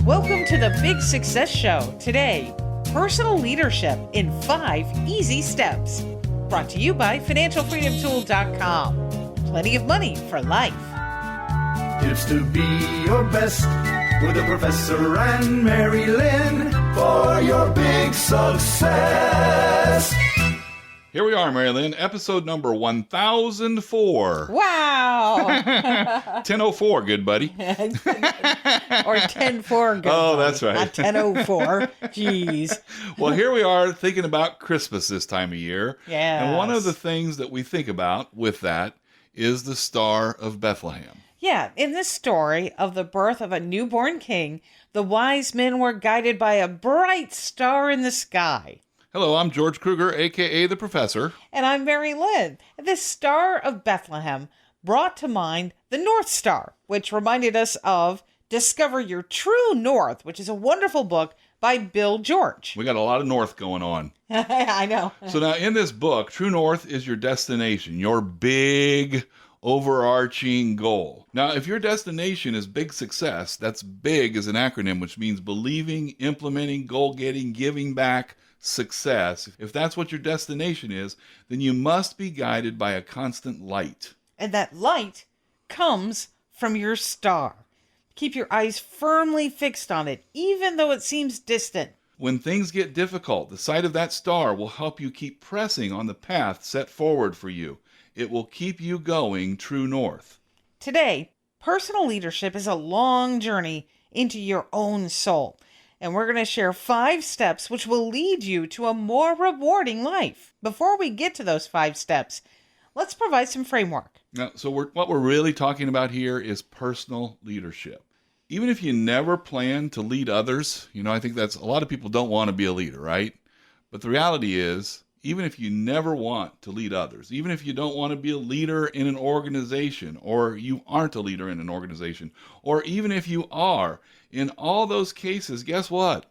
Welcome to the Big Success Show. Today, personal leadership in 5 easy steps. Brought to you by financialfreedomtool.com. Plenty of money for life. Tips to be your best with the professor and Mary-Lynn for your big success. Here we are, Mary-Lynn, episode number 1004. Wow. 1004, good buddy. Or 10-4. Good Oh, buddy. that's right. Not 10-04. Jeez. Well, here we are thinking about Christmas this time of year. Yes. And one of the things that we think about with that is the Star of Bethlehem. Yeah, in this story of the birth of a newborn king, the wise men were guided by a bright star in the sky. Hello, I'm George Kruger, a.k.a. the Professor. And I'm Mary-Lynn. This Star of Bethlehem brought to mind the North Star, which reminded us of Discover Your True North, which is a wonderful book by Bill George. We got a lot of North going on. I know. So now in this book, True North is your destination, your big overarching goal. Now, if your destination is big success, that's big as an acronym, which means believing, implementing, goal-getting, giving back, success. If that's what your destination is, then you must be guided by a constant light. And that light comes from your star. Keep your eyes firmly fixed on it, even though it seems distant. When things get difficult, the sight of that star will help you keep pressing on the path set forward for you. It will keep you going true north. Today, personal leadership is a long journey into your own soul. And we're going to share 5 steps which will lead you to a more rewarding life. Before we get to those 5 steps, let's provide some framework. Now, so what we're really talking about here is personal leadership. Even if you never plan to lead others, I think that's a lot of people don't want to be a leader, right? But the reality is, even if you never want to lead others, even if you don't want to be a leader in an organization, or you aren't a leader in an organization, or even if you are, in all those cases, guess what?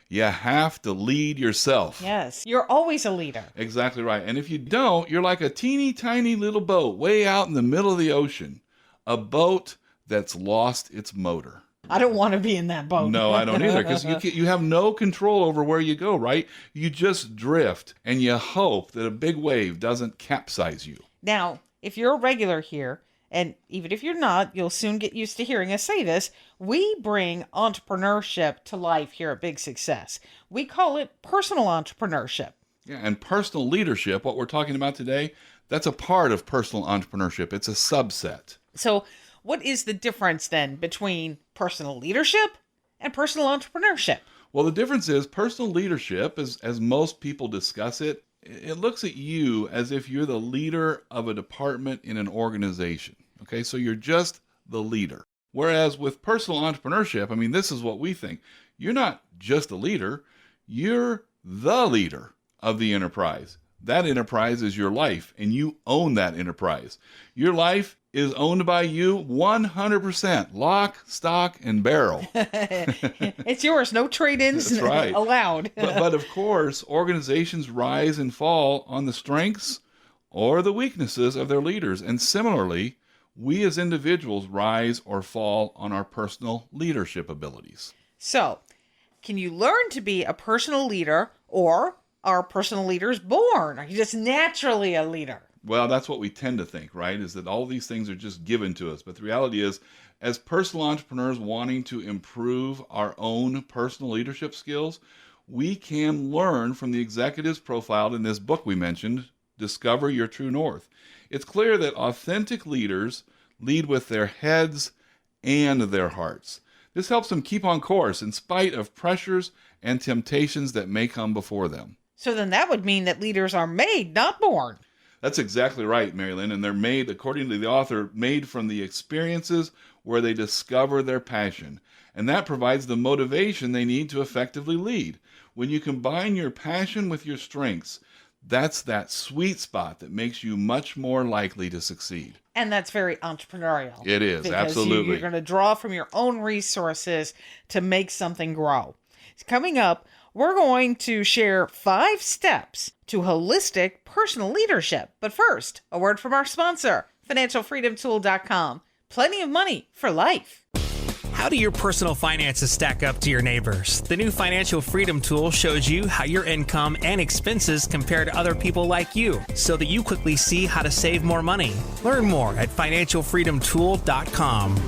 You have to lead yourself. Yes, you're always a leader. Exactly right. And if you don't, you're like a teeny tiny little boat way out in the middle of the ocean, a boat that's lost its motor. I don't want to be in that boat. No, I don't either, because you have no control over where you go, right? You just drift, and you hope that a big wave doesn't capsize you. Now, if you're a regular here, and even if you're not, you'll soon get used to hearing us say this, we bring entrepreneurship to life here at Big Success. We call it personal entrepreneurship. Yeah, and personal leadership, what we're talking about today, that's a part of personal entrepreneurship. It's a subset. So what is the difference then between personal leadership and personal entrepreneurship? Well, the difference is personal leadership, as most people discuss it, it looks at you as if you're the leader of a department in an organization. Okay, so you're just the leader. Whereas with personal entrepreneurship, this is what we think. You're not just a leader, you're the leader of the enterprise. That enterprise is your life, and you own that enterprise. Your life is owned by you 100%, lock, stock, and barrel. It's yours, no trade-ins That's right. allowed. but of course, organizations rise and fall on the strengths or the weaknesses of their leaders. And similarly, we as individuals rise or fall on our personal leadership abilities. So, can you learn to be a personal leader, or are personal leaders born? Are you just naturally a leader? Well, that's what we tend to think, right? Is that all these things are just given to us. But the reality is, as personal entrepreneurs wanting to improve our own personal leadership skills, we can learn from the executives profiled in this book we mentioned, Discover Your True North. It's clear that authentic leaders lead with their heads and their hearts. This helps them keep on course in spite of pressures and temptations that may come before them. So then that would mean that leaders are made, not born. That's exactly right, Mary-Lynn, and they're made, according to the author, made from the experiences where they discover their passion. And that provides the motivation they need to effectively lead. When you combine your passion with your strengths, that's that sweet spot that makes you much more likely to succeed. And that's very entrepreneurial. It is, because absolutely. You're going to draw from your own resources to make something grow. Coming up, we're going to share 5 steps to holistic personal leadership. But first, a word from our sponsor, financialfreedomtool.com. Plenty of money for life. How do your personal finances stack up to your neighbors? The new Financial Freedom tool shows you how your income and expenses compare to other people like you, so that you quickly see how to save more money. Learn more at financialfreedomtool.com.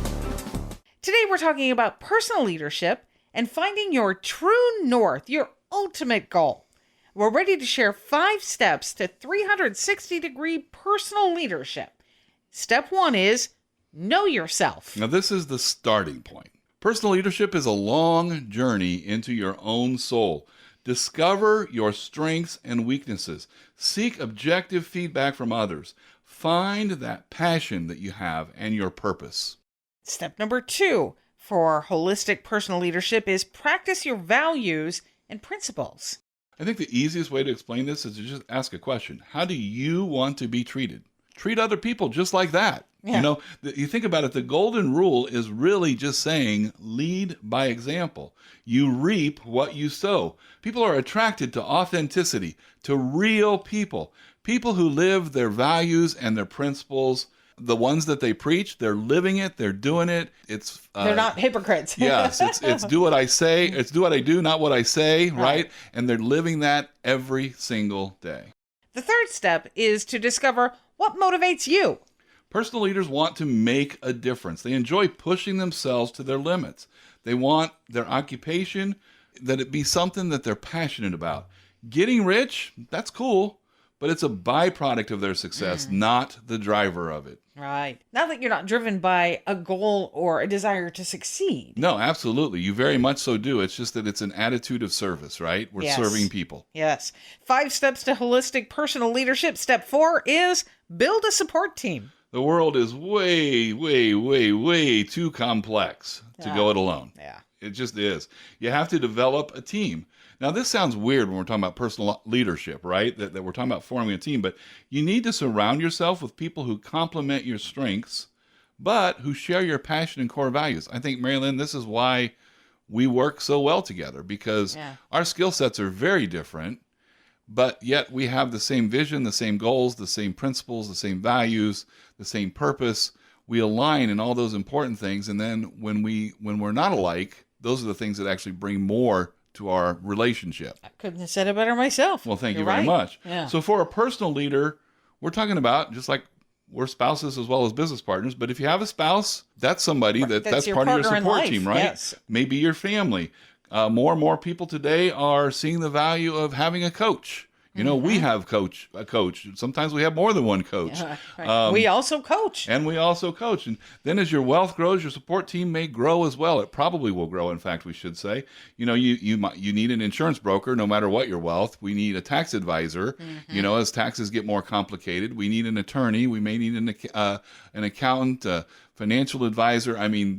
Today we're talking about personal leadership and finding your true north, your ultimate goal. We're ready to share 5 steps to 360-degree personal leadership. Step 1 is know yourself. Now, this is the starting point. Personal leadership is a long journey into your own soul. Discover your strengths and weaknesses. Seek objective feedback from others. Find that passion that you have and your purpose. Step number 2 for holistic personal leadership is practice your values and principles. I think the easiest way to explain this is to just ask a question. How do you want to be treated? Treat other people just like that. Yeah. You know, you think about it, the golden rule is really just saying lead by example. You reap what you sow. People are attracted to authenticity, to real people. People who live their values and their principles. The ones that they preach, they're living it, they're doing it. They're not hypocrites. Yes, it's do what I say, it's do what I do, not what I say, right? And they're living that every single day. The third step is to discover what motivates you. Personal leaders want to make a difference. They enjoy pushing themselves to their limits. They want their occupation, that it be something that they're passionate about. Getting rich, that's cool, but it's a byproduct of their success, not the driver of it. Right. Not that you're not driven by a goal or a desire to succeed. No, absolutely. You very much so do. It's just that it's an attitude of service, right? We're Yes. serving people. Yes. 5 steps to holistic personal leadership. Step 4 is build a support team. The world is way, way, way, way too complex to go it alone. Yeah. It just is. You have to develop a team. Now, this sounds weird when we're talking about personal leadership, right? That we're talking about forming a team, but you need to surround yourself with people who complement your strengths, but who share your passion and core values. I think, Mary-Lynn, this is why we work so well together, because our skill sets are very different, but yet we have the same vision, the same goals, the same principles, the same values, the same purpose. We align in all those important things, and then when we're not alike, those are the things that actually bring more to our relationship. I couldn't have said it better myself. Well, thank you You're very right. much. Yeah. So for a personal leader, we're talking about, just like we're spouses as well as business partners, but if you have a spouse, that's somebody that's your part of your partner in support life, team, right? yes. Maybe your family. More and more people today are seeing the value of having a coach. You know, we have a coach. Sometimes we have more than one coach. Right. We also coach. And we also coach. And then as your wealth grows, your support team may grow as well. It probably will grow, in fact, we should say. You know, you need an insurance broker no matter what your wealth. We need a tax advisor. You know, as taxes get more complicated, we need an attorney. We may need an accountant, a financial advisor. I mean,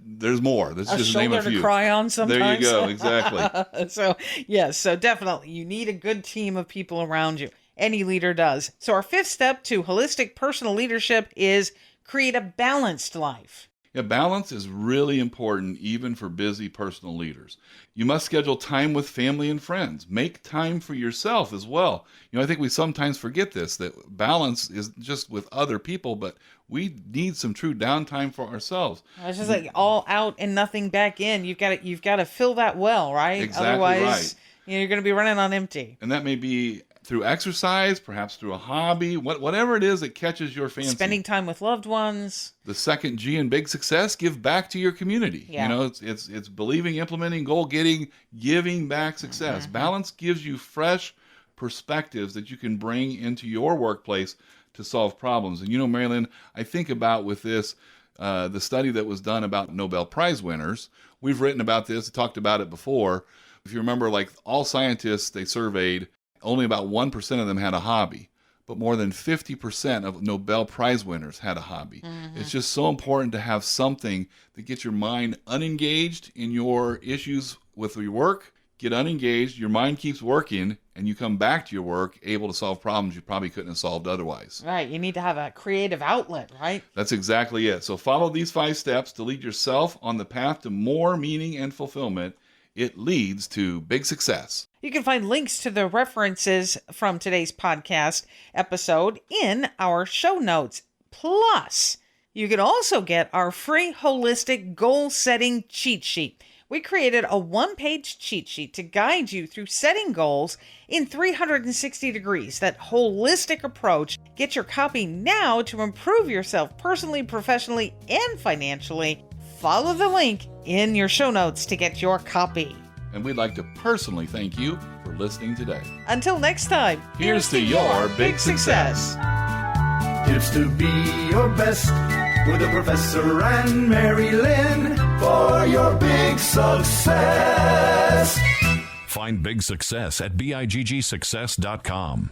there's more. Let's just name a shoulder few. to cry on sometimes. There you go. Exactly. So, yes, so definitely you need a good team of people around you. Any leader does. So our 5th step to holistic personal leadership is create a balanced life. Yeah, balance is really important even for busy personal leaders. You must schedule time with family and friends. Make time for yourself as well. You know, I think we sometimes forget this, that balance is just with other people, but we need some true downtime for ourselves. It's just like all out and nothing back in. You've got to fill that well, right? Exactly Otherwise, right. you're going to be running on empty. And that may be through exercise, perhaps through a hobby, whatever it is that catches your fancy. Spending time with loved ones. The second G in big success, give back to your community. Yeah. You know, it's believing, implementing, goal getting, giving back success. Balance gives you fresh perspectives that you can bring into your workplace to solve problems. And you know, Mary-Lynn, I think about with this, the study that was done about Nobel Prize winners. We've written about this, talked about it before. If you remember, like all scientists they surveyed, only about 1% of them had a hobby, but more than 50% of Nobel Prize winners had a hobby. It's just so important to have something that gets your mind unengaged in your issues with your work. Get unengaged, your mind keeps working, and you come back to your work able to solve problems you probably couldn't have solved otherwise. Right. You need to have a creative outlet, right? That's exactly it. So follow these 5 steps to lead yourself on the path to more meaning and fulfillment. It leads to big success. You can find links to the references from today's podcast episode in our show notes. Plus, You can also get our free holistic goal setting cheat sheet. We created a one-page cheat sheet to guide you through setting goals in 360 degrees. That holistic approach. Get your copy now to improve yourself personally, professionally, and financially. Follow the link in your show notes to get your copy. And we'd like to personally thank you for listening today. Until next time, Here's to your big success. Tips to be your best with the Professor and Mary-Lynn for your big success. Find big success at biggsuccess.com.